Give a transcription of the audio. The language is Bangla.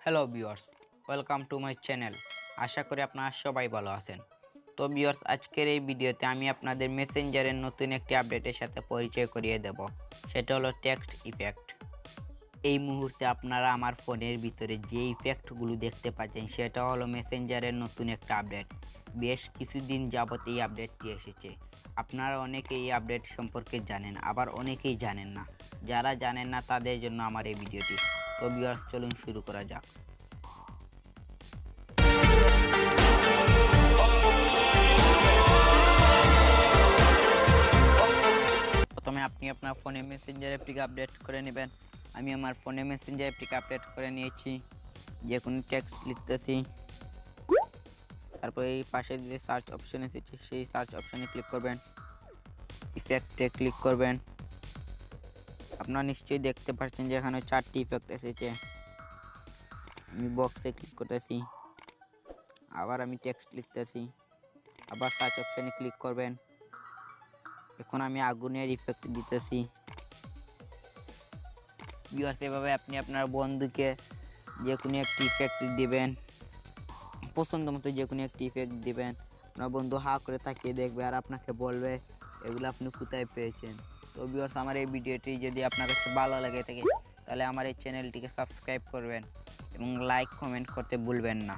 Hello viewers, welcome to my channel. আশা করি আপনারা সবাই ভালো আছেন। তো ভিউয়ার্স, আজকের এই ভিডিওতে আমি আপনাদের মেসেঞ্জারের নতুন একটি আপডেটের সাথে পরিচয় করিয়ে দেব। সেটা হলো টেক্সট ইফেক্ট। এই মুহূর্তে আপনারা আমার ফোনের ভিতরে যে ইফেক্টগুলো দেখতে পাচ্ছেন সেটা হলো মেসেঞ্জারের নতুন একটা আপডেট। বেশ কিছুদিন যাবত এই আপডেটটি এসেছে। আপনারা অনেকেই এই আপডেট সম্পর্কে জানেন, আবার অনেকেই জানেন না। যারা জানেন না তাদের জন্য আমার এই ভিডিওটি। তো ভিউয়ার্স, চলুন শুরু করা যাক। প্রথমে আপনি আপনার ফোনে মেসেঞ্জার অ্যাপটিকে আপডেট করে নেবেন। আমি আমার ফোনে মেসেঞ্জার অ্যাপটিকে আপডেট করে নিয়েছি। যে কোনো টেক্সট লিখতেছি, তারপরে এই পাশে যে সার্চ অপশন এসেছে সেই সার্চ অপশনে ক্লিক করবেন, ইফেক্টে ক্লিক করবেন। আপনারা নিশ্চয়ই দেখতে পাচ্ছেন যে এখানে 4টি ইফেক্ট এসেছে। আমি বক্সে ক্লিক করতেছি, আবার আমি টেক্সট লিখতেছি, আবার সার্চ অপশনে ক্লিক করবেন। এখন আমি আগুনের ইফেক্ট দিতেছি। ভিউয়ার্স, এভাবে আপনি আপনার বন্ধুকে যে কোনো একটি ইফেক্ট দিবেন, পছন্দ মতো যে কোনো একটি ইফেক্ট দিবেন। আপনার বন্ধু হা করে তাকিয়ে দেখবে আর আপনাকে বলবে এগুলো আপনি কোথায় পেয়েছেন। তো ভিউয়ার্স, আমার এই ভিডিওটি যদি আপনার কাছে ভালো লাগে থাকে তাহলে আমার এই চ্যানেলটিকে সাবস্ক্রাইব করবেন এবং লাইক কমেন্ট করতে ভুলবেন না।